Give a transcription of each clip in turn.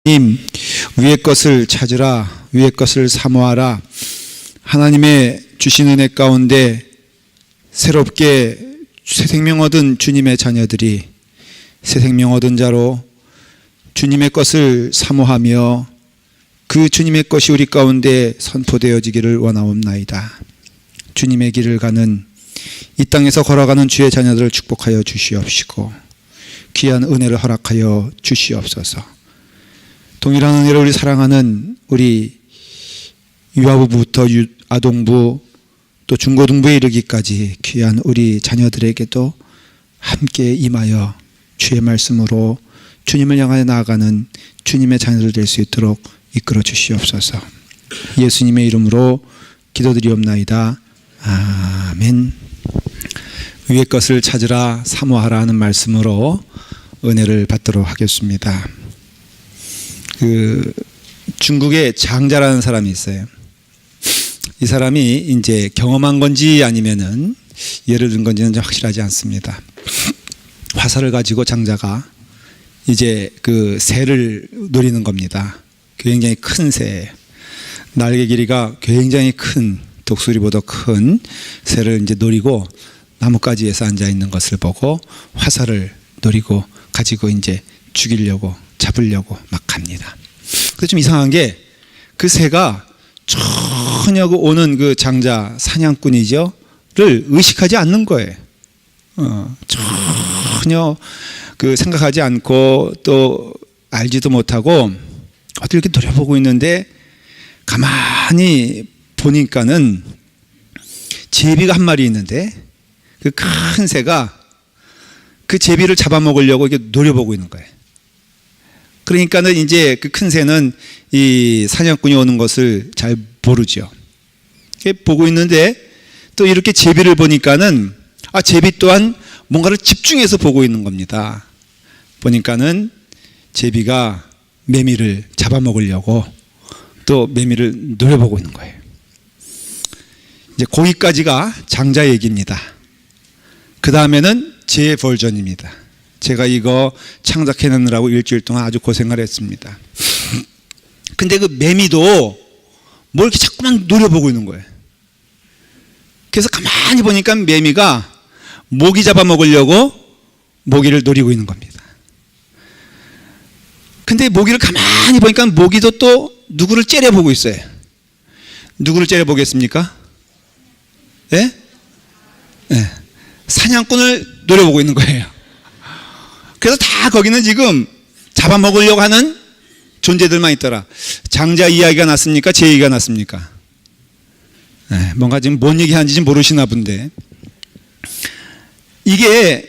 하나님, 위의 것을 찾으라, 위의 것을 사모하라. 하나님의 주신 은혜 가운데 새롭게 새 생명 얻은 주님의 자녀들이 새 생명 얻은 자로 주님의 것을 사모하며 그 주님의 것이 우리 가운데 선포되어지기를 원하옵나이다. 주님의 길을 가는 이 땅에서 걸어가는 주의 자녀들을 축복하여 주시옵시고 귀한 은혜를 허락하여 주시옵소서. 동일한 은혜를 우리 사랑하는 우리 유아부부부터 아동부 또 중고등부에 이르기까지 귀한 우리 자녀들에게도 함께 임하여 주의 말씀으로 주님을 향하여 나아가는 주님의 자녀들 될 수 있도록 이끌어 주시옵소서. 예수님의 이름으로 기도드리옵나이다. 아멘. 위의 것을 찾으라, 사모하라 하는 말씀으로 은혜를 받도록 하겠습니다. 중국에 장자라는 사람이 있어요. 이 사람이 이제 경험한 건지 아니면은 예를 든 건지는 확실하지 않습니다. 화살을 가지고 장자가 이제 그 새를 노리는 겁니다. 굉장히 큰 새, 날개 길이가 굉장히 큰, 독수리보다 큰 새를 이제 노리고 나뭇가지에서 앉아 있는 것을 보고 화살을 노리고 가지고 이제 죽이려고 잡으려고 막 갑니다. 근데 좀 이상한 게 그 새가 전혀 오는 그 장자 사냥꾼이죠를 의식하지 않는 거예요. 전혀 그 생각하지 않고 또 알지도 못하고 어디 이렇게 노려보고 있는데 가만히 보니까는 제비가 한 마리 있는데 그 큰 새가 그 제비를 잡아먹으려고 이렇게 노려보고 있는 거예요. 그러니까는 이제 그 큰 새는 이 사냥꾼이 오는 것을 잘 모르죠. 보고 있는데 또 이렇게 제비를 보니까는 제비 또한 뭔가를 집중해서 보고 있는 겁니다. 보니까는 제비가 매미를 잡아먹으려고 또 매미를 노려보고 있는 거예요. 이제 거기까지가 장자 얘기입니다. 그 다음에는 제 버전입니다. 제가 이거 창작해내느라고 일주일 동안 아주 고생을 했습니다. 근데 그 매미도 뭘 이렇게 자꾸만 노려보고 있는 거예요. 그래서 가만히 보니까 매미가 모기 잡아먹으려고 모기를 노리고 있는 겁니다. 근데 모기를 가만히 보니까 모기도 또 누구를 째려보고 있어요. 누구를 째려보겠습니까? 예? 예. 사냥꾼을 노려보고 있는 거예요. 그래서 다 거기는 지금 잡아먹으려고 하는 존재들만 있더라. 장자 이야기가 났습니까? 제 얘기가 났습니까? 네, 뭔가 지금 뭔 얘기하는지 좀 모르시나 본데 이게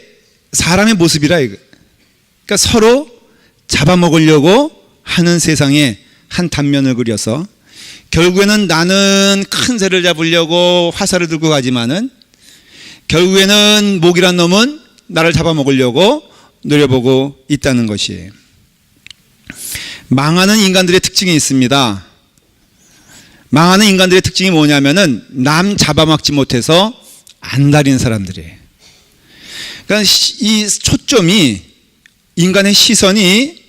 사람의 모습이라 이거. 그러니까 서로 잡아먹으려고 하는 세상의 한 단면을 그려서 결국에는 나는 큰 새를 잡으려고 화살을 들고 가지만은 결국에는 모기란 놈은 나를 잡아먹으려고 노려보고 있다는 것이에요. 망하는 인간들의 특징이 있습니다. 망하는 인간들의 특징이 뭐냐면은 남 잡아먹지 못해서 안달인 사람들이에요. 그러니까 이 초점이 인간의 시선이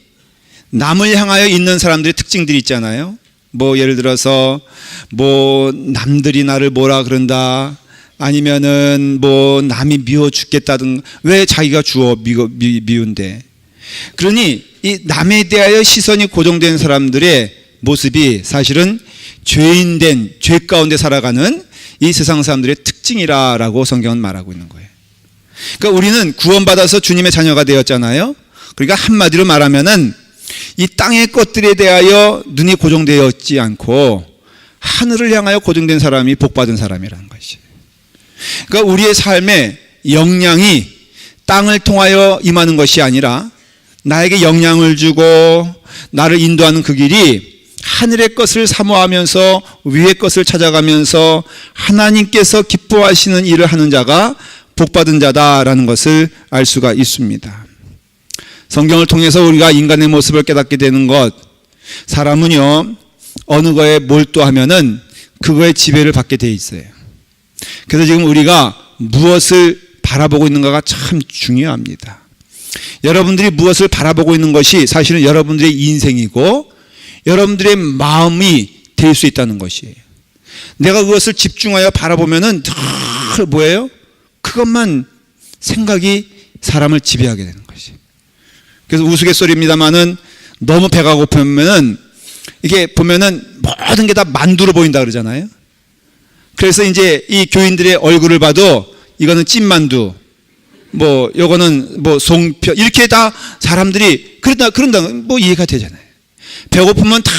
남을 향하여 있는 사람들의 특징들이 있잖아요. 뭐 예를 들어서 뭐 남들이 나를 뭐라 그런다 아니면은 뭐 남이 미워 죽겠다든 왜 자기가 주어 미운데 그러니 이 남에 대하여 시선이 고정된 사람들의 모습이 사실은 죄인된 죄 가운데 살아가는 이 세상 사람들의 특징이라고 성경은 말하고 있는 거예요. 그러니까 우리는 구원받아서 주님의 자녀가 되었잖아요. 그러니까 한마디로 말하면은 이 땅의 것들에 대하여 눈이 고정되어 있지 않고 하늘을 향하여 고정된 사람이 복받은 사람이라는 것이에요. 그러니까 우리의 삶의 역량이 땅을 통하여 임하는 것이 아니라 나에게 역량을 주고 나를 인도하는 그 길이 하늘의 것을 사모하면서 위의 것을 찾아가면서 하나님께서 기뻐하시는 일을 하는 자가 복받은 자다라는 것을 알 수가 있습니다. 성경을 통해서 우리가 인간의 모습을 깨닫게 되는 것, 사람은요 어느 거에 몰두하면은 그거에 지배를 받게 돼 있어요. 그래서 지금 우리가 무엇을 바라보고 있는가가 참 중요합니다. 여러분들이 무엇을 바라보고 있는 것이 사실은 여러분들의 인생이고 여러분들의 마음이 될 수 있다는 것이에요. 내가 그것을 집중하여 바라보면은 늘 뭐예요? 그것만 생각이 사람을 지배하게 되는 것이. 그래서 우스갯소리입니다만은 너무 배가 고프면은 이게 보면은 모든 게 다 만두로 보인다 그러잖아요. 그래서 이제 이 교인들의 얼굴을 봐도 이거는 찐만두, 뭐 요거는 뭐 송편, 이렇게 다 사람들이 그런다 뭐 이해가 되잖아요. 배고프면 다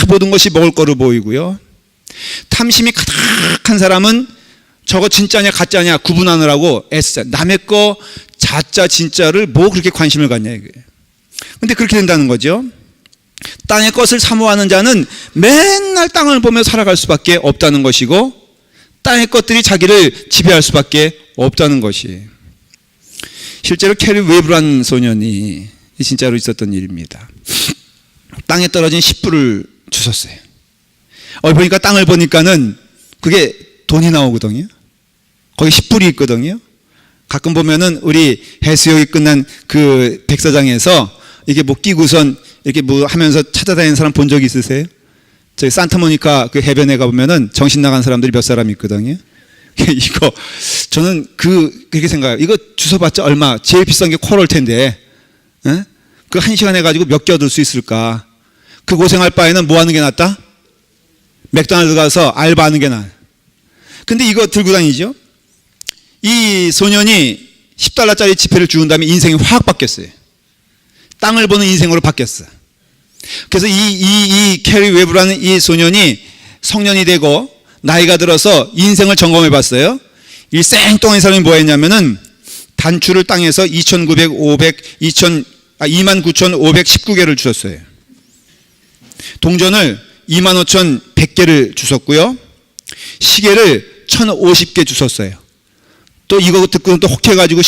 모든 것이 먹을 거로 보이고요. 탐심이 가득한 사람은 저거 진짜냐 가짜냐 구분하느라고 애쓰자. 남의 거 자짜 진짜를 뭐 그렇게 관심을 갖냐 이거예요. 근데 그렇게 된다는 거죠. 땅의 것을 사모하는 자는 맨날 땅을 보며 살아갈 수밖에 없다는 것이고 땅의 것들이 자기를 지배할 수밖에 없다는 것이에요. 실제로 캐리 웨브라는 소년이 진짜로 있었던 일입니다. 땅에 떨어진 10불을 주웠어요. 보니까 땅을 보니까는 그게 돈이 나오거든요. 거기 10불이 있거든요. 가끔 보면은 우리 해수욕이 끝난 그 백사장에서 이게 뭐 끼고선 이렇게 뭐 하면서 찾아다니는 사람 본 적 있으세요? 저기 산타모니카 그 해변에 가보면은 정신 나간 사람들이 몇 사람 있거든요. 이거 저는 그렇게 생각해요. 이거 주워봤자 얼마? 제일 비싼 게 코랄 텐데, 에? 그 1시간 해가지고 몇 개 얻을 수 있을까? 그 고생할 바에는 뭐 하는 게 낫다? 맥도날드 가서 알바하는 게 나아. 근데 이거 들고 다니죠? 이 소년이 10달러짜리 지폐를 주운 다음에 인생이 확 바뀌었어요. 땅을 보는 인생으로 바뀌었어. 그래서 이 캐리 웨브라는 이 소년이 성년이 되고 나이가 들어서 인생을 점검해 봤어요. 일생 동안 이 사람이 뭐 했냐면은 단추를 땅에서 29,519개를 주셨어요. 동전을 25,100개를 주셨고요. 시계를 1,050개 주셨어요. 또 이거 듣고는 또 혹해가지고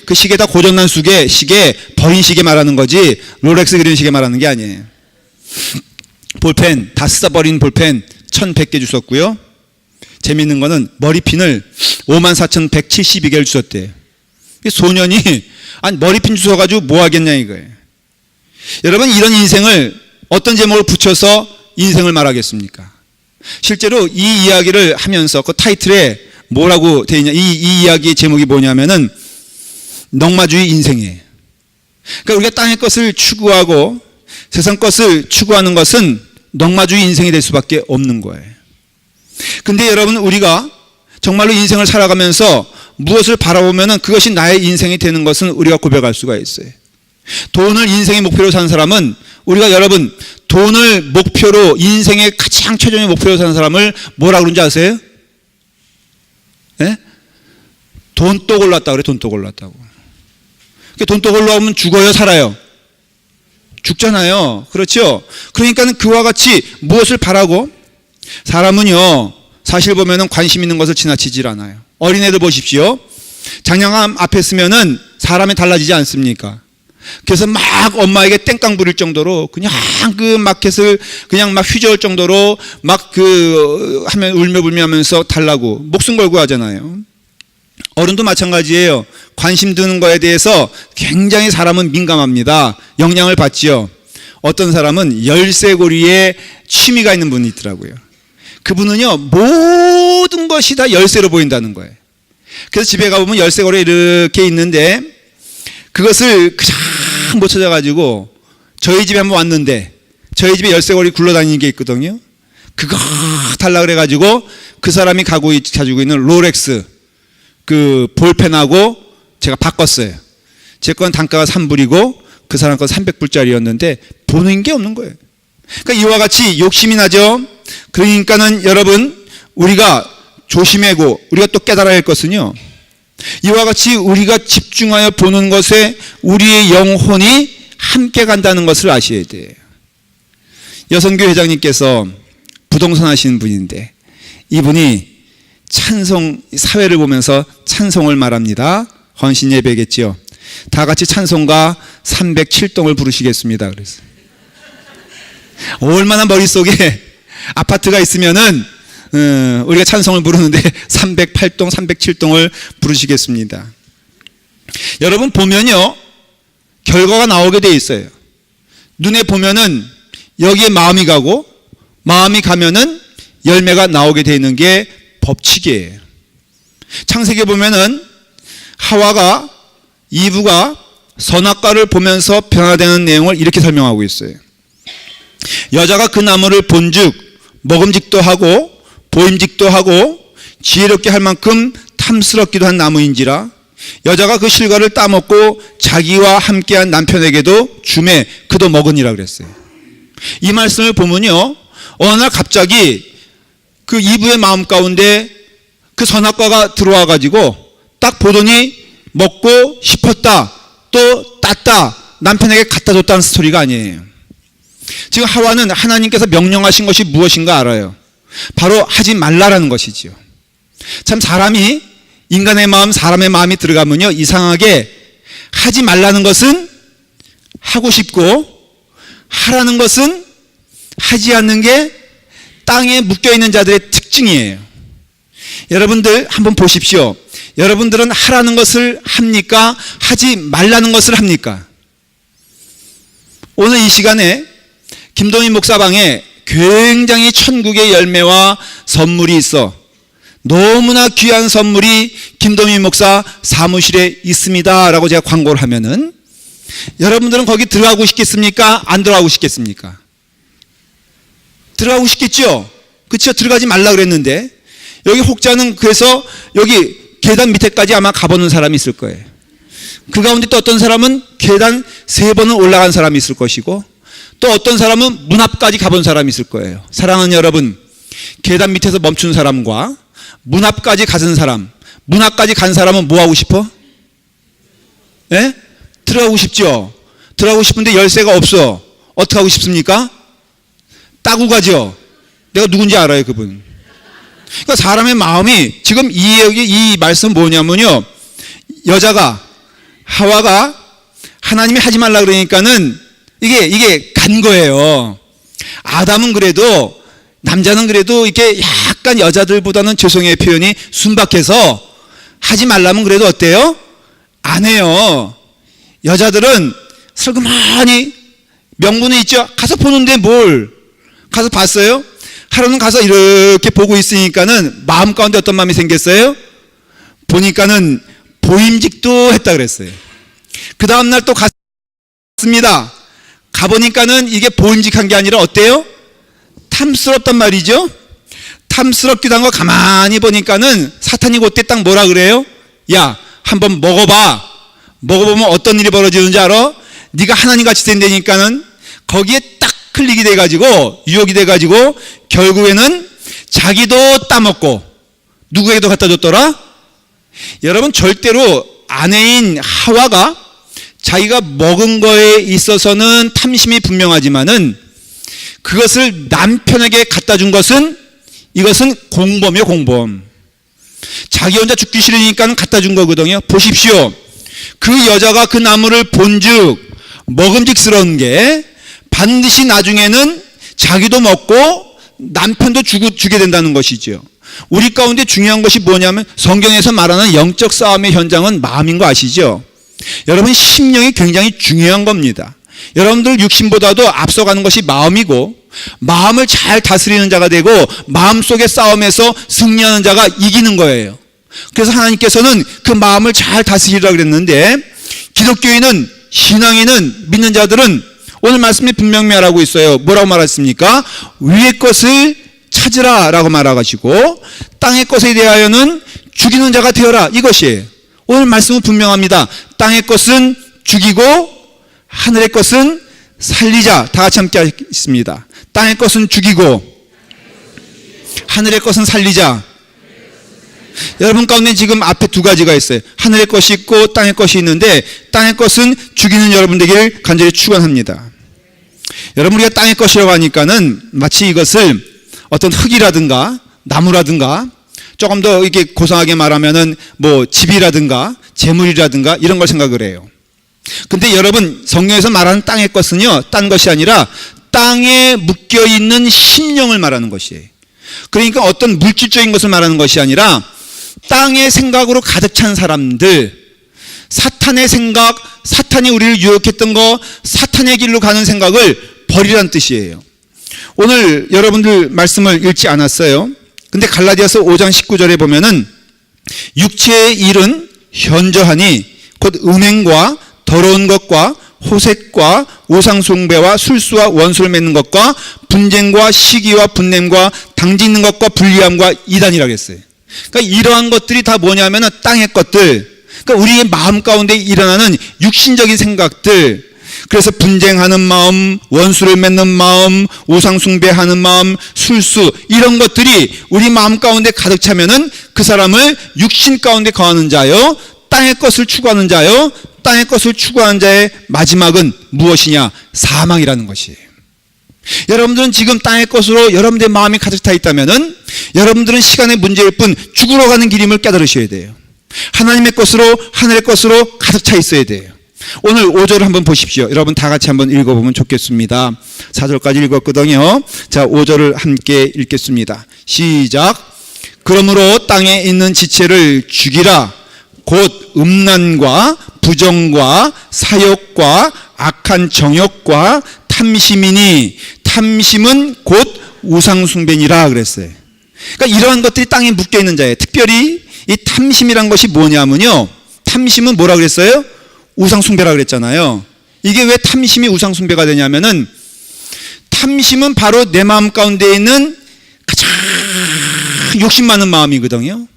그 시계 다 고장난 시계 버린 시계 말하는 거지 롤렉스 그린 시계 말하는 게 아니에요. 볼펜 다 써버린 볼펜 1,100개 주셨고요. 재밌는 거는 머리핀을 54,172개를 주셨대요. 소년이 아니 머리핀 주셔가지고 뭐 하겠냐 이거예요. 여러분 이런 인생을 어떤 제목을 붙여서 인생을 말하겠습니까? 실제로 이 이야기를 하면서 그 타이틀에 뭐라고 되어 있냐, 이 이야기의 제목이 뭐냐면은 넉마주의 인생이에요. 그러니까 우리가 땅의 것을 추구하고 세상 것을 추구하는 것은 넉마주의 인생이 될 수밖에 없는 거예요. 근데 여러분 우리가 정말로 인생을 살아가면서 무엇을 바라보면은 그것이 나의 인생이 되는 것은 우리가 고백할 수가 있어요. 돈을 인생의 목표로 사는 사람은 우리가 여러분 돈을 목표로 인생의 가장 최종의 목표로 사는 사람을 뭐라 그런지 아세요? 네? 돈독 올랐다고 그래. 돈독 올랐다고. 돈독 올라오면 죽어요 살아요? 죽잖아요. 그렇죠? 그러니까 그와 같이 무엇을 바라고 사람은요 사실 보면은 관심 있는 것을 지나치질 않아요. 어린애들 보십시오. 장난감 앞에 쓰면은 사람이 달라지지 않습니까? 그래서 막 엄마에게 땡깡 부릴 정도로 그냥 그 마켓을 그냥 막 휘저을 정도로 막 하면 울며불며 하면서 달라고 목숨 걸고 하잖아요. 어른도 마찬가지예요. 관심 드는 거에 대해서 굉장히 사람은 민감합니다. 영향을 받지요. 어떤 사람은 열쇠고리에 취미가 있는 분이 있더라고요. 그분은요 모든 것이 다 열쇠로 보인다는 거예요. 그래서 집에 가보면 열쇠고리 이렇게 있는데 그것을 그냥 못 찾아가지고 저희 집에 한번 왔는데 저희 집에 열쇠고리 굴러다니는 게 있거든요. 그거 달라 그래가지고 그 사람이 가지고 있는 롤렉스 그 볼펜하고 제가 바꿨어요. 제 건 단가가 3불이고 그 사람 건 300불짜리였는데 보는 게 없는 거예요. 그러니까 이와 같이 욕심이 나죠. 그러니까는 여러분 우리가 조심하고 우리가 또 깨달아야 할 것은요. 이와 같이 우리가 집중하여 보는 것에 우리의 영혼이 함께 간다는 것을 아셔야 돼요. 여성교 회장님께서 부동산 하시는 분인데 이분이 찬송 사회를 보면서 찬송을 말합니다. 헌신 예배겠지요. 다 같이 찬송가 307동을 부르시겠습니다. 그래서 얼마나 머릿속에 아파트가 있으면은 우리가 찬송을 부르는데 308동, 307동을 부르시겠습니다. 여러분 보면요. 결과가 나오게 돼 있어요. 눈에 보면은 여기에 마음이 가고 마음이 가면은 열매가 나오게 돼 있는 게 법칙이에요. 창세기에 보면은 하와가 이브가 선악과를 보면서 변화되는 내용을 이렇게 설명하고 있어요. 여자가 그 나무를 본즉 먹음직도 하고 보임직도 하고 지혜롭게 할 만큼 탐스럽기도 한 나무인지라 여자가 그 실과를 따먹고 자기와 함께한 남편에게도 주매 그도 먹으니라 그랬어요. 이 말씀을 보면요, 어느 날 갑자기 그 이브의 마음 가운데 그 선악과가 들어와 가지고 딱 보더니 먹고 싶었다, 또 땄다, 남편에게 갖다 줬다는 스토리가 아니에요. 지금 하와는 하나님께서 명령하신 것이 무엇인가 알아요. 바로 하지 말라라는 것이지요. 참 사람이, 인간의 마음, 사람의 마음이 들어가면요, 이상하게 하지 말라는 것은 하고 싶고 하라는 것은 하지 않는 게 땅에 묶여있는 자들의 특징이에요. 여러분들 한번 보십시오. 여러분들은 하라는 것을 합니까? 하지 말라는 것을 합니까? 오늘 이 시간에 김동인 목사방에 굉장히 천국의 열매와 선물이 있어 너무나 귀한 선물이 김동인 목사 사무실에 있습니다 라고 제가 광고를 하면은 여러분들은 거기 들어가고 싶겠습니까? 안 들어가고 싶겠습니까? 들어가고 싶겠죠? 그렇죠? 들어가지 말라 그랬는데 여기 혹자는 그래서 여기 계단 밑에까지 아마 가보는 사람이 있을 거예요. 그 가운데 또 어떤 사람은 계단 3번은 올라간 사람이 있을 것이고 또 어떤 사람은 문 앞까지 가본 사람이 있을 거예요. 사랑하는 여러분, 계단 밑에서 멈춘 사람과 문 앞까지 가는 사람, 문 앞까지 간 사람은 뭐 하고 싶어? 예? 들어가고 싶죠? 들어가고 싶은데 열쇠가 없어. 어떻게 하고 싶습니까? 따고 가죠? 내가 누군지 알아요, 그분. 그러니까 사람의 마음이 지금 이 말씀 뭐냐면요, 여자가, 하와가 하나님이 하지 말라 그러니까는 이게 간 거예요. 아담은 그래도, 남자는 그래도 이렇게 약간 여자들보다는 죄송해요 표현이 순박해서 하지 말라면 그래도 어때요? 안 해요. 여자들은 슬그머니 명분이 있죠. 가서 보는데 뭘 가서 봤어요? 하루는 가서 이렇게 보고 있으니까는 마음 가운데 어떤 마음이 생겼어요? 보니까는 보임직도 했다 그랬어요. 그 다음날 또 갔습니다. 가보니까는 이게 보임직한 게 아니라 어때요? 탐스럽단 말이죠. 탐스럽기도 한 거 가만히 보니까는 사탄이 그때 딱 뭐라 그래요? 야, 한번 먹어봐. 먹어보면 어떤 일이 벌어지는지 알아? 네가 하나님같이 된다니까는 거기에 딱 클릭이 돼가지고 유혹이 돼가지고 결국에는 자기도 따먹고 누구에게도 갖다 줬더라? 여러분 절대로 아내인 하와가 자기가 먹은 거에 있어서는 탐심이 분명하지만은 그것을 남편에게 갖다 준 것은 이것은 공범이요, 공범. 자기 혼자 죽기 싫으니까 갖다 준 거거든요. 보십시오. 그 여자가 그 나무를 본즉 먹음직스러운 게 반드시 나중에는 자기도 먹고 남편도 주게 된다는 것이죠. 우리 가운데 중요한 것이 뭐냐면 성경에서 말하는 영적 싸움의 현장은 마음인 거 아시죠? 여러분 심령이 굉장히 중요한 겁니다. 여러분들 육신보다도 앞서가는 것이 마음이고 마음을 잘 다스리는 자가 되고 마음속의 싸움에서 승리하는 자가 이기는 거예요. 그래서 하나님께서는 그 마음을 잘 다스리라고 그랬는데 기독교인은 신앙인은 믿는 자들은 오늘 말씀이 분명히 말하고 있어요. 뭐라고 말했습니까? 위의 것을 찾으라 라고 말하가지고 땅의 것에 대하여는 죽이는 자가 되어라 이것이에요. 오늘 말씀은 분명합니다. 땅의 것은 죽이고 하늘의 것은 살리자. 다 같이 함께 하겠습니다. 땅의 것은 죽이고 하늘의 것은 살리자. 여러분 가운데 지금 앞에 두 가지가 있어요. 하늘의 것이 있고 땅의 것이 있는데 땅의 것은 죽이는 여러분 되기를 간절히 축원합니다. 여러분 우리가 땅의 것이라고 하니까는 마치 이것을 어떤 흙이라든가 나무라든가 조금 더 이렇게 고상하게 말하면은 뭐 집이라든가 재물이라든가 이런 걸 생각을 해요. 근데 여러분 성경에서 말하는 땅의 것은요, 딴 것이 아니라 땅에 묶여 있는 심령을 말하는 것이에요. 그러니까 어떤 물질적인 것을 말하는 것이 아니라 땅의 생각으로 가득 찬 사람들, 사탄의 생각, 사탄이 우리를 유혹했던 거, 사탄의 길로 가는 생각을 버리란 뜻이에요. 오늘 여러분들 말씀을 읽지 않았어요. 근데 갈라디아서 5장 19절에 보면은 육체의 일은 현저하니 곧 음행과 더러운 것과 호색과 우상숭배와 술수와 원수를 맺는 것과 분쟁과 시기와 분냄과 당짓는 것과 불리함과 이단이라고 했어요. 그러니까 이러한 것들이 다 뭐냐면은 땅의 것들, 그러니까 우리의 마음 가운데 일어나는 육신적인 생각들, 그래서 분쟁하는 마음, 원수를 맺는 마음, 우상숭배하는 마음, 술수, 이런 것들이 우리 마음 가운데 가득 차면은 그 사람을 육신 가운데 거하는 자요, 땅의 것을 추구하는 자요, 땅의 것을 추구하는 자의 마지막은 무엇이냐? 사망이라는 것이에요. 여러분들은 지금 땅의 것으로 여러분들의 마음이 가득 차 있다면은 여러분들은 시간의 문제일 뿐 죽으러 가는 길임을 깨달으셔야 돼요. 하나님의 것으로, 하늘의 것으로 가득 차 있어야 돼요. 오늘 5절을 한번 보십시오. 여러분 다 같이 한번 읽어보면 좋겠습니다. 4절까지 읽었거든요. 자, 5절을 함께 읽겠습니다. 시작. 그러므로 땅에 있는 지체를 죽이라. 곧 음란과 부정과 사욕과 악한 정욕과 탐심이니 탐심은 곧 우상숭배니라 그랬어요. 그러니까 이러한 것들이 땅에 묶여 있는 자예요. 특별히 이 탐심이란 것이 뭐냐면요, 탐심은 뭐라 그랬어요? 우상숭배라 그랬잖아요. 이게 왜 탐심이 우상숭배가 되냐면은 탐심은 바로 내 마음 가운데 있는 가장 욕심 많은 마음이거든요.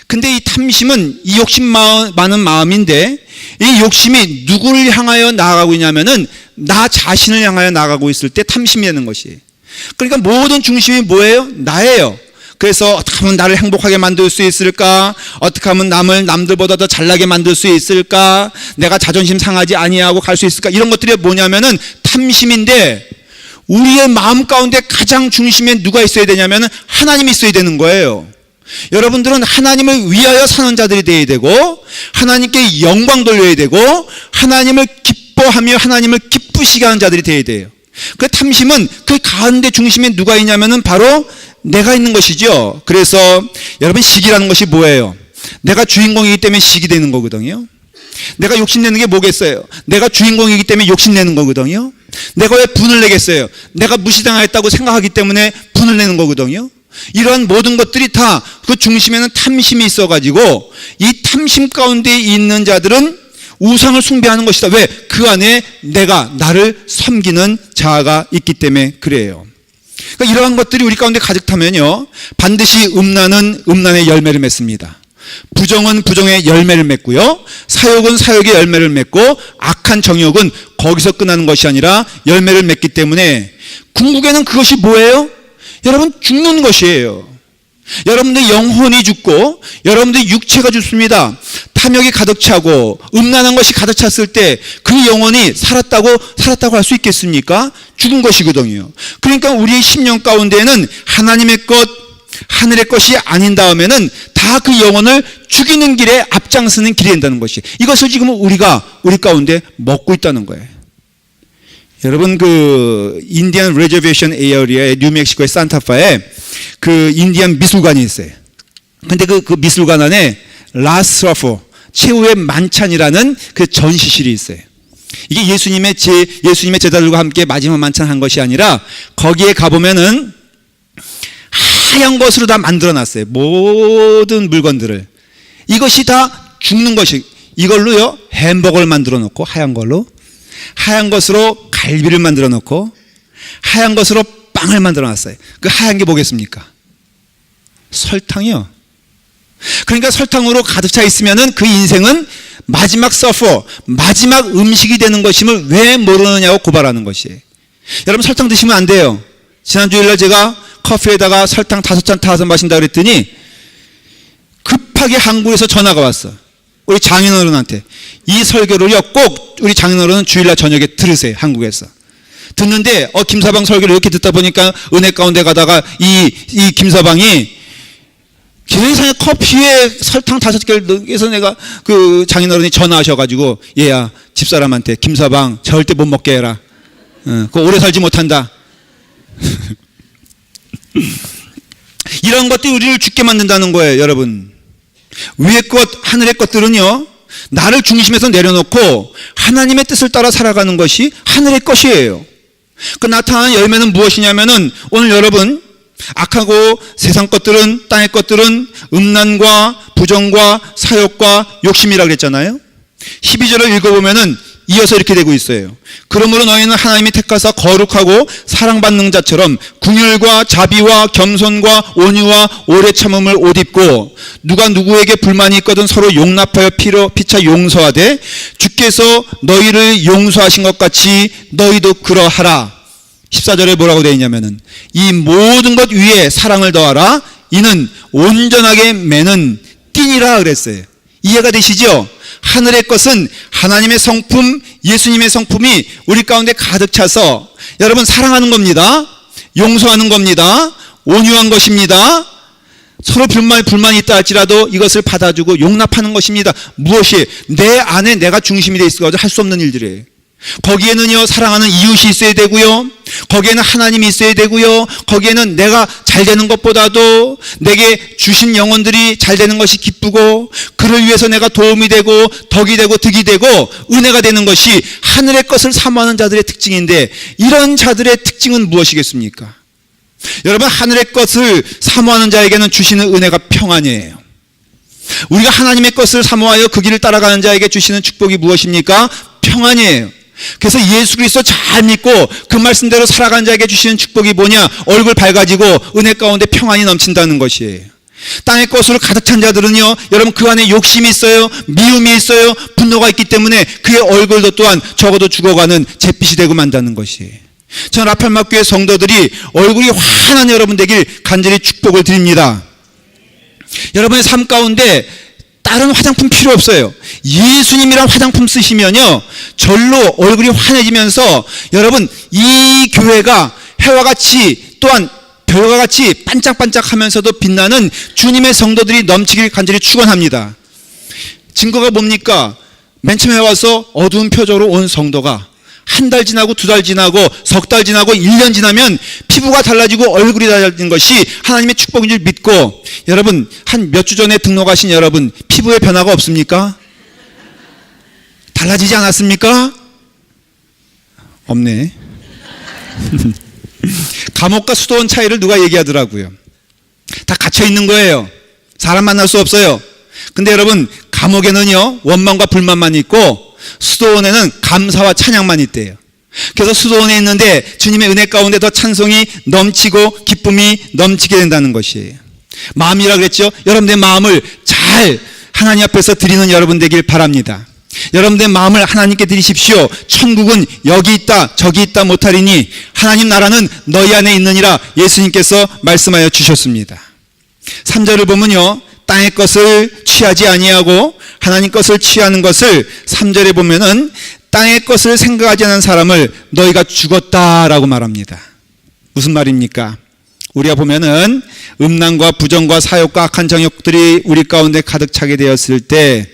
근데 이 탐심은 이 욕심 많은 마음인데 이 욕심이 누구를 향하여 나아가고 있냐면은 나 자신을 향하여 나아가고 있을 때 탐심이 되는 것이에요. 그러니까 모든 중심이 뭐예요? 나예요. 그래서 어떻게 하면 나를 행복하게 만들 수 있을까? 어떻게 하면 남들보다 더 잘나게 만들 수 있을까? 내가 자존심 상하지 아니하고 갈 수 있을까? 이런 것들이 뭐냐면은 탐심인데 우리의 마음 가운데 가장 중심에 누가 있어야 되냐면은 하나님이 있어야 되는 거예요. 여러분들은 하나님을 위하여 사는 자들이 되어야 되고 하나님께 영광 돌려야 되고 하나님을 기뻐하며 하나님을 기쁘시게 하는 자들이 되어야 돼요. 그 탐심은 그 가운데 중심에 누가 있냐면은 바로 내가 있는 것이죠. 그래서 여러분 시기라는 것이 뭐예요? 내가 주인공이기 때문에 시기 되는 거거든요. 내가 욕심내는 게 뭐겠어요? 내가 주인공이기 때문에 욕심내는 거거든요. 내가 왜 분을 내겠어요? 내가 무시당했다고 생각하기 때문에 분을 내는 거거든요. 이러한 모든 것들이 다 그 중심에는 탐심이 있어가지고 이 탐심 가운데 있는 자들은 우상을 숭배하는 것이다. 왜? 그 안에 나를 섬기는 자아가 있기 때문에 그래요. 그러니까 이러한 것들이 우리 가운데 가득 타면요, 반드시 음란은 음란의 열매를 맺습니다. 부정은 부정의 열매를 맺고요, 사욕은 사욕의 열매를 맺고 악한 정욕은 거기서 끝나는 것이 아니라 열매를 맺기 때문에 궁극에는 그것이 뭐예요? 여러분 죽는 것이에요. 여러분들 영혼이 죽고 여러분들 육체가 죽습니다. 탐욕이 가득 차고 음란한 것이 가득 찼을 때 그 영혼이 살았다고 할 수 있겠습니까? 죽은 것이거든요. 그러니까 우리의 심령 가운데는 하나님의 것, 하늘의 것이 아닌 다음에는 다 그 영혼을 죽이는 길에 앞장서는 길이 된다는 것이, 이것을 지금 우리가 우리 가운데 먹고 있다는 거예요. 여러분 그 인디안 리저베이션 에어리아의 뉴멕시코의 산타파에 그 인디안 미술관이 있어요. 근데 그 미술관 안에 라스트 서퍼, 최후의 만찬이라는 그 전시실이 있어요. 이게 예수님의 제자들과 함께 마지막 만찬한 것이 아니라 거기에 가보면은 하얀 것으로 다 만들어놨어요. 모든 물건들을. 이것이 다 죽는 것이, 이걸로요 햄버거를 만들어 놓고 하얀 걸로, 하얀 것으로 갈비를 만들어 놓고 하얀 것으로 빵을 만들어 놨어요. 그 하얀 게 뭐겠습니까? 설탕이요. 그러니까 설탕으로 가득 차 있으면은 그 인생은 마지막 마지막 음식이 되는 것임을 왜 모르느냐고 고발하는 것이에요. 여러분 설탕 드시면 안 돼요. 지난 주일날 제가 커피에다가 설탕 5잔 타서 마신다 그랬더니 급하게 한국에서 전화가 왔어. 우리 장인어른한테 이 설교를요 꼭 우리 장인어른은 주일날 저녁에 들으세요. 한국에서 듣는데 김서방 설교를 이렇게 듣다 보니까 은혜 가운데 가다가 이 김서방이 세상에 커피에 설탕 5개를 넣어서 내가 그 장인어른이 전화하셔가지고 얘야 집사람한테 김서방 절대 못 먹게 해라. 그거 오래 살지 못한다. 이런 것들이 우리를 죽게 만든다는 거예요. 여러분 위의 것 하늘의 것들은요 나를 중심에서 내려놓고 하나님의 뜻을 따라 살아가는 것이 하늘의 것이에요. 그 나타나는 열매는 무엇이냐면은 오늘 여러분 악하고 세상 것들은 땅의 것들은 음란과 부정과 사욕과 욕심이라고 그랬잖아요. 12절을 읽어보면은 이어서 이렇게 되고 있어요. 그러므로 너희는 하나님이 택하사 거룩하고 사랑받는 자처럼 긍휼과 자비와 겸손과 온유와 오래 참음을 옷 입고 누가 누구에게 불만이 있거든 서로 용납하여 피차 용서하되 주께서 너희를 용서하신 것 같이 너희도 그러하라. 14절에 뭐라고 되어 있냐면은 이 모든 것 위에 사랑을 더하라. 이는 온전하게 매는 띠니라 그랬어요. 이해가 되시죠? 하늘의 것은 하나님의 성품, 예수님의 성품이 우리 가운데 가득 차서 여러분 사랑하는 겁니다. 용서하는 겁니다. 온유한 것입니다. 서로 불만이 있다 할지라도 이것을 받아주고 용납하는 것입니다. 무엇이 내 안에 내가 중심이 돼 있어가지고 할 수 없는 일들이에요. 거기에는요 사랑하는 이웃이 있어야 되고요, 거기에는 하나님이 있어야 되고요, 거기에는 내가 잘 되는 것보다도 내게 주신 영혼들이 잘 되는 것이 기쁘고 그를 위해서 내가 도움이 되고 덕이 되고 득이 되고 은혜가 되는 것이 하늘의 것을 사모하는 자들의 특징인데, 이런 자들의 특징은 무엇이겠습니까? 여러분, 하늘의 것을 사모하는 자에게는 주시는 은혜가 평안이에요. 우리가 하나님의 것을 사모하여 그 길을 따라가는 자에게 주시는 축복이 무엇입니까? 평안이에요. 그래서 예수 그리스도 잘 믿고 그 말씀대로 살아가는 자에게 주시는 축복이 뭐냐? 얼굴 밝아지고 은혜 가운데 평안이 넘친다는 것이에요. 땅의 것으로 가득 찬 자들은요, 여러분 그 안에 욕심이 있어요, 미움이 있어요, 분노가 있기 때문에 그의 얼굴도 또한 적어도 죽어가는 잿빛이 되고 만다는 것이에요. 저는 라팔마교회 성도들이 얼굴이 환한 여러분 되길 간절히 축복을 드립니다. 여러분의 삶 가운데 다른 화장품 필요 없어요. 예수님이란 화장품 쓰시면요 절로 얼굴이 환해지면서 여러분 이 교회가 해와 같이 또한 별과 같이 반짝반짝하면서도 빛나는 주님의 성도들이 넘치길 간절히 축원합니다. 증거가 뭡니까? 맨 처음에 와서 어두운 표정으로 온 성도가 한 달 지나고 두 달 지나고 석 달 지나고 1년 지나면 피부가 달라지고 얼굴이 달라지는 것이 하나님의 축복인 줄 믿고, 여러분 한 몇 주 전에 등록하신 여러분 피부에 변화가 없습니까? 달라지지 않았습니까? 없네. 감옥과 수도원 차이를 누가 얘기하더라고요. 다 갇혀 있는 거예요. 사람 만날 수 없어요. 근데 여러분 감옥에는요 원망과 불만만 있고 수도원에는 감사와 찬양만 있대요. 그래서 수도원에 있는데 주님의 은혜 가운데 더 찬송이 넘치고 기쁨이 넘치게 된다는 것이에요. 마음이라 그랬죠. 여러분들의 마음을 잘 하나님 앞에서 드리는 여러분 되길 바랍니다. 여러분들의 마음을 하나님께 드리십시오. 천국은 여기 있다 저기 있다 못하리니 하나님 나라는 너희 안에 있느니라 예수님께서 말씀하여 주셨습니다. 3절을 보면요 땅의 것을 취하지 아니하고 하나님 것을 취하는 것을 3절에 보면은 땅의 것을 생각하지 않은 사람을 너희가 죽었다라고 말합니다. 무슨 말입니까? 우리가 보면은 음란과 부정과 사욕과 악한 정욕들이 우리 가운데 가득 차게 되었을 때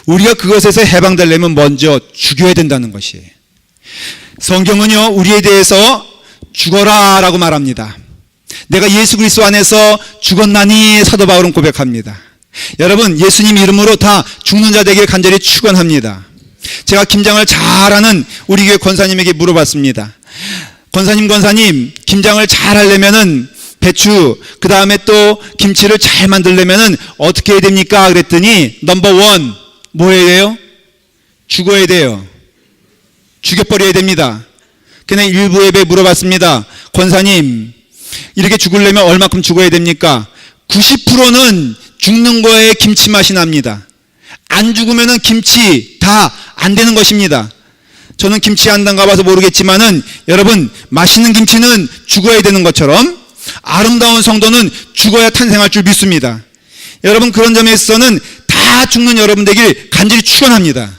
우리가 그것에서 해방되려면 먼저 죽여야 된다는 것이에요. 성경은요 우리에 대해서 죽어라 라고 말합니다. 내가 예수 그리스도 안에서 죽었나니 사도 바울은 고백합니다. 여러분 예수님 이름으로 다 죽는 자 되길 간절히 축원합니다. 제가 김장을 잘하는 우리 교회 권사님에게 물어봤습니다. 권사님 김장을 잘 하려면은 배추 그 다음에 또 김치를 잘 만들려면은 어떻게 해야 됩니까? 그랬더니 넘버 원 뭐 해야 돼요? 죽어야 돼요. 죽여버려야 됩니다. 그냥 일부 예배 물어봤습니다. 권사님 이렇게 죽으려면 얼마큼 죽어야 됩니까? 90%는 죽는 거에 김치 맛이 납니다. 안 죽으면은 김치 다 안 되는 것입니다. 저는 김치 안 담가봐서 모르겠지만은 여러분 맛있는 김치는 죽어야 되는 것처럼 아름다운 성도는 죽어야 탄생할 줄 믿습니다. 여러분 그런 점에 있어서는 다 죽는 여러분 되길 간절히 축원합니다.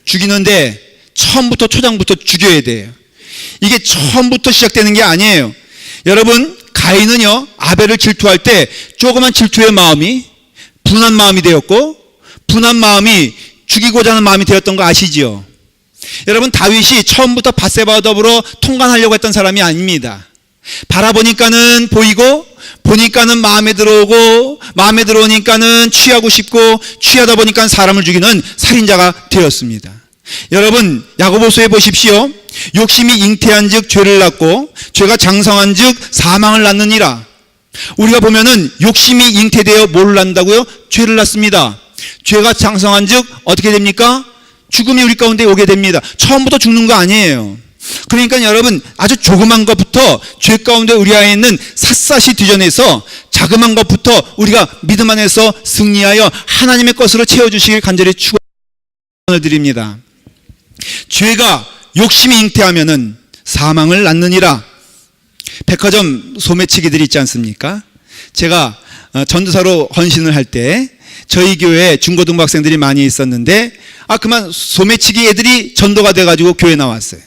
죽이는데 처음부터 초장부터 죽여야 돼요. 이게 처음부터 시작되는 게 아니에요. 여러분 가인은요 아벨을 질투할 때 조그만 질투의 마음이 분한 마음이 되었고 분한 마음이 죽이고자 하는 마음이 되었던 거 아시지요? 여러분 다윗이 처음부터 밧세바와 더불어 통관하려고 했던 사람이 아닙니다. 바라보니까는 보이고 보니까는 마음에 들어오고, 마음에 들어오니까는 취하고 싶고, 취하다 보니까 사람을 죽이는 살인자가 되었습니다. 여러분, 야고보서에 보십시오. 욕심이 잉태한 즉 죄를 낳고, 죄가 장성한 즉 사망을 낳느니라. 우리가 보면은 욕심이 잉태되어 뭘 낳는다고요? 죄를 낳습니다. 죄가 장성한 즉 어떻게 됩니까? 죽음이 우리 가운데 오게 됩니다. 처음부터 죽는 거 아니에요. 그러니까 여러분, 아주 조그만 것부터 죄 가운데 우리 안에 있는 샅샅이 뒤져내서 자그만 것부터 우리가 믿음 안에서 승리하여 하나님의 것으로 채워주시길 간절히 축원을 드립니다. 죄가 욕심이 잉태하면은 사망을 낳느니라. 백화점 소매치기들이 있지 않습니까? 제가 전도사로 헌신을 할 때 저희 교회에 중고등부 학생들이 많이 있었는데, 그만 소매치기 애들이 전도가 돼가지고 교회 나왔어요.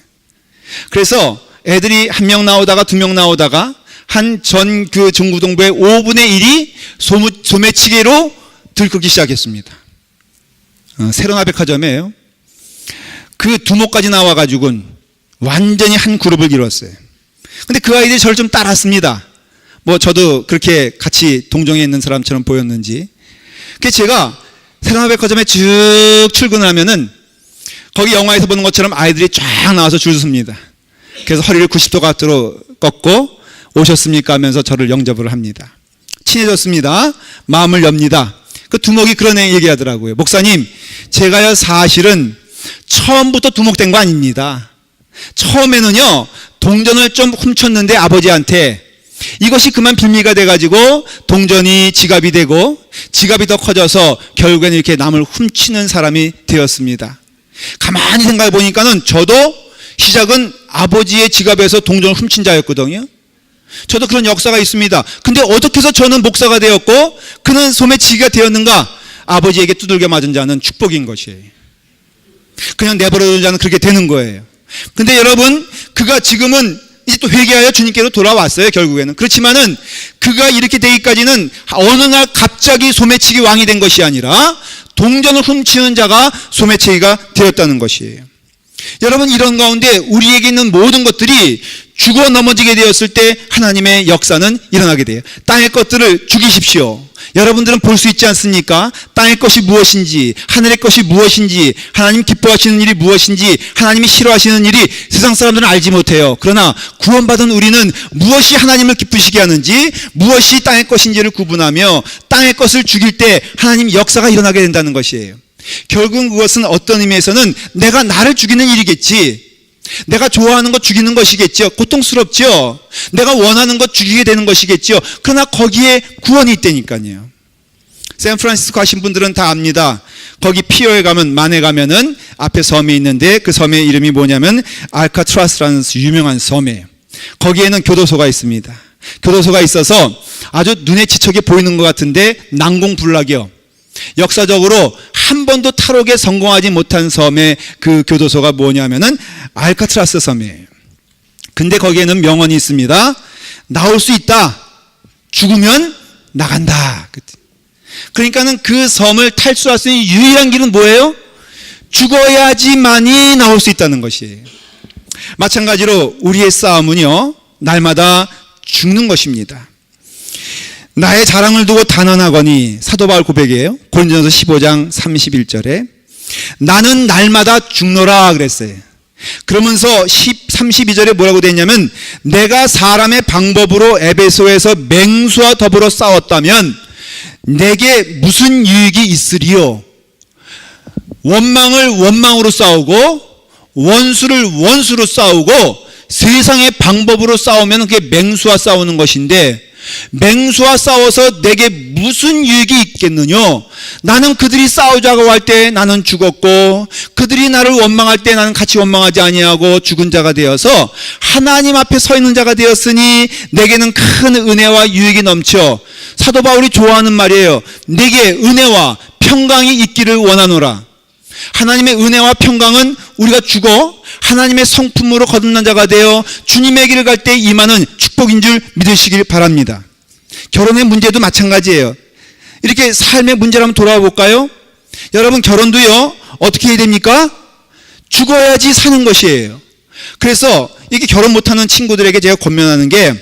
그래서 애들이 1명 나오다가 2명 나오다가 한 전 그 중고등부의 5분의 1이 소매치기로 들끓기 시작했습니다. 세로나 백화점이에요. 그 두목까지 나와가지고는 완전히 한 그룹을 이뤘어요. 근데 그 아이들이 저를 좀 따랐습니다. 뭐 저도 그렇게 같이 동정에 있는 사람처럼 보였는지. 그래서 제가 세로나 백화점에 쭉 출근을 하면은 거기 영화에서 보는 것처럼 아이들이 쫙 나와서 줄 섭니다. 그래서 허리를 90도 각도로 꺾고 오셨습니까 하면서 저를 영접을 합니다. 친해졌습니다. 마음을 엽니다. 그 두목이 그런 얘기하더라고요. 목사님, 제가요 사실은 처음부터 두목된 거 아닙니다. 처음에는요 동전을 좀 훔쳤는데 아버지한테 이것이 그만 빌미가 돼가지고 동전이 지갑이 되고 지갑이 더 커져서 결국에는 이렇게 남을 훔치는 사람이 되었습니다. 가만히 생각해 보니까는 저도 시작은 아버지의 지갑에서 동전을 훔친 자였거든요. 저도 그런 역사가 있습니다. 근데 어떻게 해서 저는 목사가 되었고 그는 소매치기가 되었는가? 아버지에게 두들겨 맞은 자는 축복인 것이에요. 그냥 내버려둔 자는 그렇게 되는 거예요. 근데 여러분, 그가 지금은 이제 또 회개하여 주님께로 돌아왔어요, 결국에는. 그렇지만은 그가 이렇게 되기까지는 어느 날 갑자기 소매치기 왕이 된 것이 아니라 동전을 훔치는 자가 소매치기가 되었다는 것이에요. 여러분, 이런 가운데 우리에게 있는 모든 것들이 죽어 넘어지게 되었을 때 하나님의 역사는 일어나게 돼요. 땅의 것들을 죽이십시오. 여러분들은 볼 수 있지 않습니까? 땅의 것이 무엇인지, 하늘의 것이 무엇인지, 하나님 기뻐하시는 일이 무엇인지, 하나님이 싫어하시는 일이 세상 사람들은 알지 못해요. 그러나 구원받은 우리는 무엇이 하나님을 기쁘시게 하는지, 무엇이 땅의 것인지를 구분하며 땅의 것을 죽일 때 하나님 역사가 일어나게 된다는 것이에요. 결국은 그것은 어떤 의미에서는 내가 나를 죽이는 일이겠지, 내가 좋아하는 것 죽이는 것이겠죠. 고통스럽죠. 내가 원하는 것 죽이게 되는 것이겠죠. 그러나 거기에 구원이 있다니까요. 샌프란시스코 가신 분들은 다 압니다. 거기 피어에 가면, 만에 가면은 앞에 섬이 있는데 그 섬의 이름이 뭐냐면 알카트라스라는 유명한 섬이에요. 거기에는 교도소가 있습니다. 교도소가 있어서 아주 눈에 지척이 보이는 것 같은데 난공불락이요. 역사적으로 한 번도 탈옥에 성공하지 못한 섬의 그 교도소가 뭐냐면은 알카트라스 섬이에요. 근데 거기에는 명언이 있습니다. 나올 수 있다. 죽으면 나간다. 그러니까는 그 섬을 탈출할 수 있는 유일한 길은 뭐예요? 죽어야지만이 나올 수 있다는 것이에요. 마찬가지로 우리의 싸움은요, 날마다 죽는 것입니다. 나의 자랑을 두고 단언하거니, 사도 바울 고백이에요. 고린도전서 15장 31절에 나는 날마다 죽노라 그랬어요. 그러면서 32절에 뭐라고 됐냐면, 내가 사람의 방법으로 에베소에서 맹수와 더불어 싸웠다면 내게 무슨 유익이 있으리요? 원망을 원망으로 싸우고 원수를 원수로 싸우고 세상의 방법으로 싸우면 그게 맹수와 싸우는 것인데, 맹수와 싸워서 내게 무슨 유익이 있겠느냐? 나는 그들이 싸우자고 할 때 나는 죽었고, 그들이 나를 원망할 때 나는 같이 원망하지 아니하고 죽은 자가 되어서 하나님 앞에 서 있는 자가 되었으니 내게는 큰 은혜와 유익이 넘쳐. 사도 바울이 좋아하는 말이에요. 내게 은혜와 평강이 있기를 원하노라. 하나님의 은혜와 평강은 우리가 죽어 하나님의 성품으로 거듭난 자가 되어 주님의 길을 갈 때 임하는 축복인 줄 믿으시길 바랍니다. 결혼의 문제도 마찬가지예요. 이렇게 삶의 문제를 한번 돌아와 볼까요? 여러분, 결혼도요, 어떻게 해야 됩니까? 죽어야지 사는 것이에요. 그래서 이게 결혼 못하는 친구들에게 제가 권면하는 게,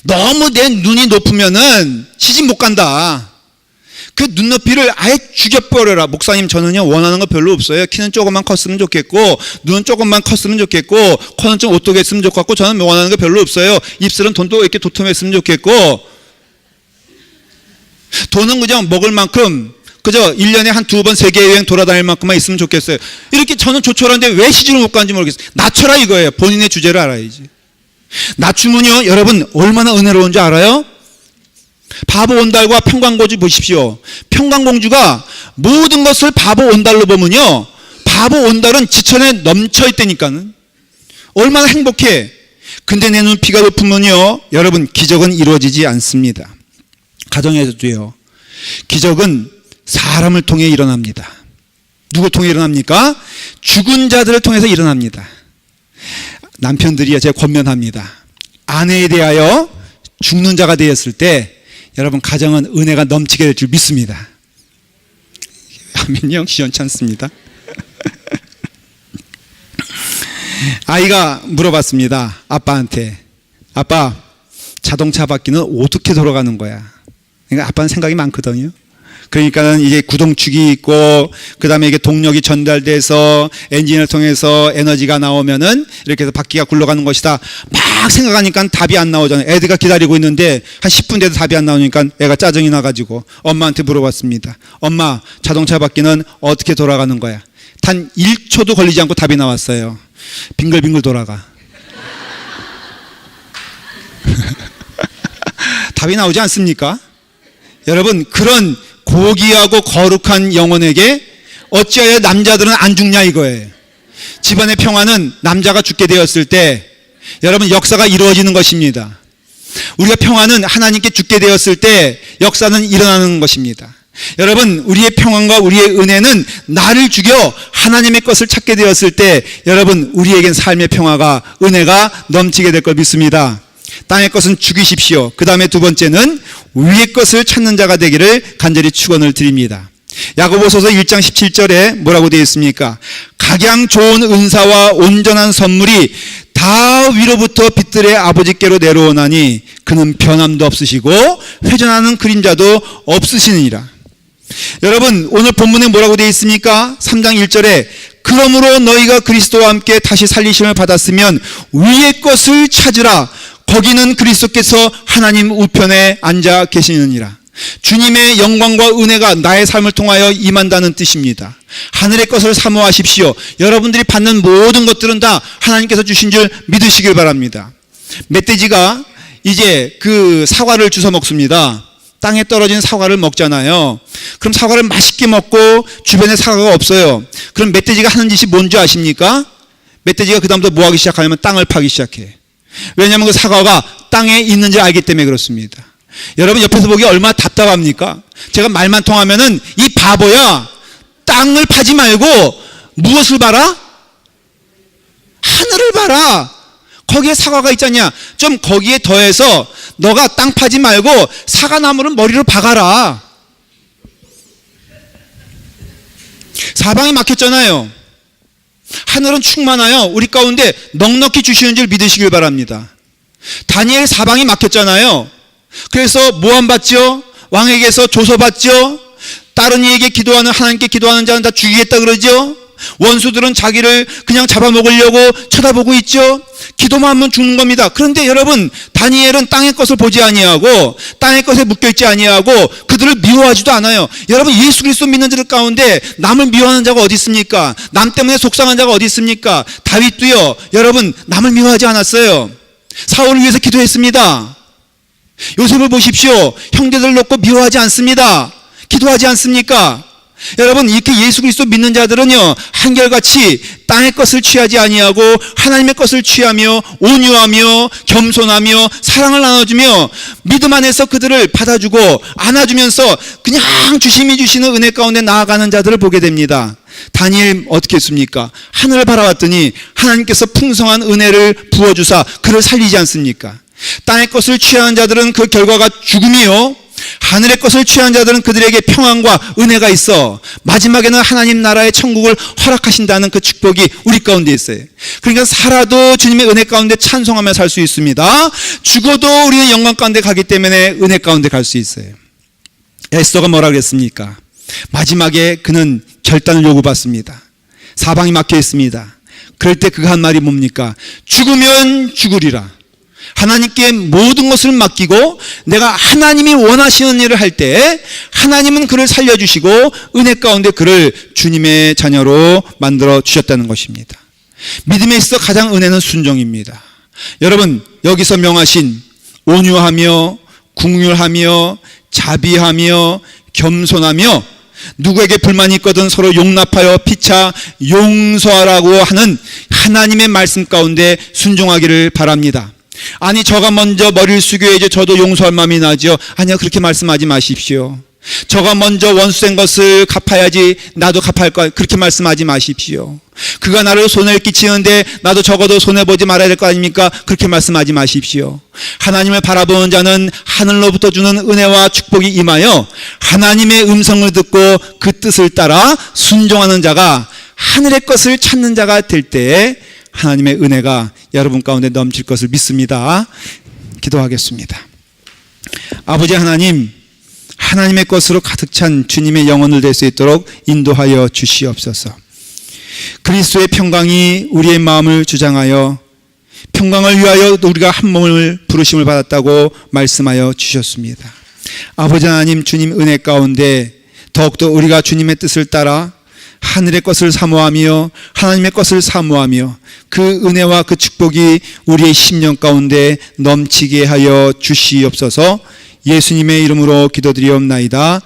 너무 내 눈이 높으면은 시집 못 간다. 그 눈높이를 아예 죽여버려라. 목사님, 저는요 원하는 거 별로 없어요. 키는 조금만 컸으면 좋겠고, 눈은 조금만 컸으면 좋겠고, 코는 좀 오똑 했으면 좋겠고, 저는 원하는 거 별로 없어요. 입술은 돈도 이렇게 도톰했으면 좋겠고, 돈은 그냥 먹을 만큼, 그저 1년에 한 2번 세계 여행 돌아다닐 만큼만 있으면 좋겠어요. 이렇게 저는 조촐한데 왜 시집을 못 가는지 모르겠어요. 낮춰라 이거예요. 본인의 주제를 알아야지. 낮추면요 여러분 얼마나 은혜로운 줄 알아요? 바보 온달과 평강공주 보십시오. 평강공주가 모든 것을 바보 온달로 보면요, 바보 온달은 지천에 넘쳐 있다니까는. 얼마나 행복해. 근데 내 눈피가 높으면요 여러분 기적은 이루어지지 않습니다. 가정에서도요, 기적은 사람을 통해 일어납니다. 누구 통해 일어납니까? 죽은 자들을 통해서 일어납니다. 남편들이요, 제가 권면합니다. 아내에 대하여 죽는 자가 되었을 때 여러분 가정은 은혜가 넘치게 될 줄 믿습니다. 아멘요? 시원치 않습니다. 아이가 물어봤습니다. 아빠한테. 아빠, 자동차 바퀴는 어떻게 돌아가는 거야? 그러니까 아빠는 생각이 많거든요. 그러니까는 이게 구동축이 있고, 그 다음에 이게 동력이 전달돼서 엔진을 통해서 에너지가 나오면은 이렇게 해서 바퀴가 굴러가는 것이다. 막 생각하니까 답이 안 나오잖아요. 애들가 기다리고 있는데 한 10분 돼도 답이 안 나오니까 애가 짜증이 나가지고 엄마한테 물어봤습니다. 엄마, 자동차 바퀴는 어떻게 돌아가는 거야? 단 1초도 걸리지 않고 답이 나왔어요. 빙글빙글 돌아가. 답이 나오지 않습니까? 여러분, 그런 고귀하고 거룩한 영혼에게 어찌하여 남자들은 안 죽냐 이거예요. 집안의 평화는 남자가 죽게 되었을 때 여러분 역사가 이루어지는 것입니다. 우리가 평화는 하나님께 죽게 되었을 때 역사는 일어나는 것입니다. 여러분, 우리의 평안과 우리의 은혜는 나를 죽여 하나님의 것을 찾게 되었을 때 여러분 우리에겐 삶의 평화가, 은혜가 넘치게 될 걸 믿습니다. 땅의 것은 죽이십시오. 그 다음에 두 번째는 위의 것을 찾는 자가 되기를 간절히 축원을 드립니다. 야고보서서 1장 17절에 뭐라고 되어 있습니까? 각양 좋은 은사와 온전한 선물이 다 위로부터 빛들의 아버지께로 내려오나니 그는 변함도 없으시고 회전하는 그림자도 없으시니라. 여러분, 오늘 본문에 뭐라고 되어 있습니까? 3장 1절에 그러므로 너희가 그리스도와 함께 다시 살리심을 받았으면 위의 것을 찾으라. 거기는 그리스도께서 하나님 우편에 앉아 계시느니라. 주님의 영광과 은혜가 나의 삶을 통하여 임한다는 뜻입니다. 하늘의 것을 사모하십시오. 여러분들이 받는 모든 것들은 다 하나님께서 주신 줄 믿으시길 바랍니다. 멧돼지가 이제 그 사과를 주워 먹습니다. 땅에 떨어진 사과를 먹잖아요. 그럼 사과를 맛있게 먹고 주변에 사과가 없어요. 그럼 멧돼지가 하는 짓이 뭔지 아십니까? 멧돼지가 그 다음부터 뭐 하기 시작하냐면 땅을 파기 시작해. 왜냐하면 그 사과가 땅에 있는지 알기 때문에 그렇습니다. 여러분 옆에서 보기 얼마나 답답합니까? 제가 말만 통하면은 이 바보야, 땅을 파지 말고 무엇을 봐라? 하늘을 봐라. 거기에 사과가 있잖냐. 좀 거기에 더해서 너가 땅 파지 말고 사과나무를 머리로 박아라. 사방이 막혔잖아요. 하늘은 충만하여 우리 가운데 넉넉히 주시는 줄 믿으시길 바랍니다. 다니엘 사방이 막혔잖아요. 그래서 모함 받죠. 왕에게서 조서받죠. 다른 이에게 기도하는, 하나님께 기도하는 자는 다 죽이겠다 그러죠. 원수들은 자기를 그냥 잡아먹으려고 쳐다보고 있죠. 기도만 하면 죽는 겁니다. 그런데 여러분, 다니엘은 땅의 것을 보지 아니하고 땅의 것에 묶여있지 아니하고 그들을 미워하지도 않아요. 여러분, 예수 그리스도 믿는 자들 가운데 남을 미워하는 자가 어디 있습니까? 남 때문에 속상한 자가 어디 있습니까? 다윗도요, 여러분, 남을 미워하지 않았어요. 사울을 위해서 기도했습니다. 요셉을 보십시오. 형제들 놓고 미워하지 않습니다. 기도하지 않습니까? 여러분, 이렇게 예수 그리스도 믿는 자들은요, 한결같이 땅의 것을 취하지 아니하고 하나님의 것을 취하며 온유하며 겸손하며 사랑을 나눠주며 믿음 안에서 그들을 받아주고 안아주면서 그냥 주심이 주시는 은혜 가운데 나아가는 자들을 보게 됩니다. 다니엘 어떻게 했습니까? 하늘을 바라봤더니 하나님께서 풍성한 은혜를 부어주사 그를 살리지 않습니까? 땅의 것을 취하는 자들은 그 결과가 죽음이요, 하늘의 것을 취한 자들은 그들에게 평안과 은혜가 있어 마지막에는 하나님 나라의 천국을 허락하신다는 그 축복이 우리 가운데 있어요. 그러니까 살아도 주님의 은혜 가운데 찬송하며 살 수 있습니다. 죽어도 우리는 영광 가운데 가기 때문에 은혜 가운데 갈 수 있어요. 에스더가 뭐라 그랬습니까? 마지막에 그는 결단을 요구받습니다. 사방이 막혀 있습니다. 그럴 때 그가 한 말이 뭡니까? 죽으면 죽으리라. 하나님께 모든 것을 맡기고 내가 하나님이 원하시는 일을 할 때 하나님은 그를 살려주시고 은혜 가운데 그를 주님의 자녀로 만들어 주셨다는 것입니다. 믿음에 있어 가장 은혜는 순종입니다. 여러분, 여기서 명하신 온유하며 긍휼하며 자비하며 겸손하며 누구에게 불만이 있거든 서로 용납하여 피차 용서하라고 하는 하나님의 말씀 가운데 순종하기를 바랍니다. 아니, 저가 먼저 머리를 숙여야지 저도 용서할 마음이 나죠. 아니요, 그렇게 말씀하지 마십시오. 저가 먼저 원수된 것을 갚아야지 나도 갚을 거, 그렇게 말씀하지 마십시오. 그가 나를 손해를 끼치는데 나도 적어도 손해보지 말아야 될 거 아닙니까? 그렇게 말씀하지 마십시오. 하나님을 바라보는 자는 하늘로부터 주는 은혜와 축복이 임하여 하나님의 음성을 듣고 그 뜻을 따라 순종하는 자가 하늘의 것을 찾는 자가 될 때에 하나님의 은혜가 여러분 가운데 넘칠 것을 믿습니다. 기도하겠습니다. 아버지 하나님, 하나님의 것으로 가득 찬 주님의 영혼을 될 수 있도록 인도하여 주시옵소서. 그리스도의 평강이 우리의 마음을 주장하여 평강을 위하여 우리가 한 몸을 부르심을 받았다고 말씀하여 주셨습니다. 아버지 하나님, 주님 은혜 가운데 더욱더 우리가 주님의 뜻을 따라 하늘의 것을 사모하며 하나님의 것을 사모하며 그 은혜와 그 축복이 우리의 심령 가운데 넘치게 하여 주시옵소서. 예수님의 이름으로 기도드리옵나이다.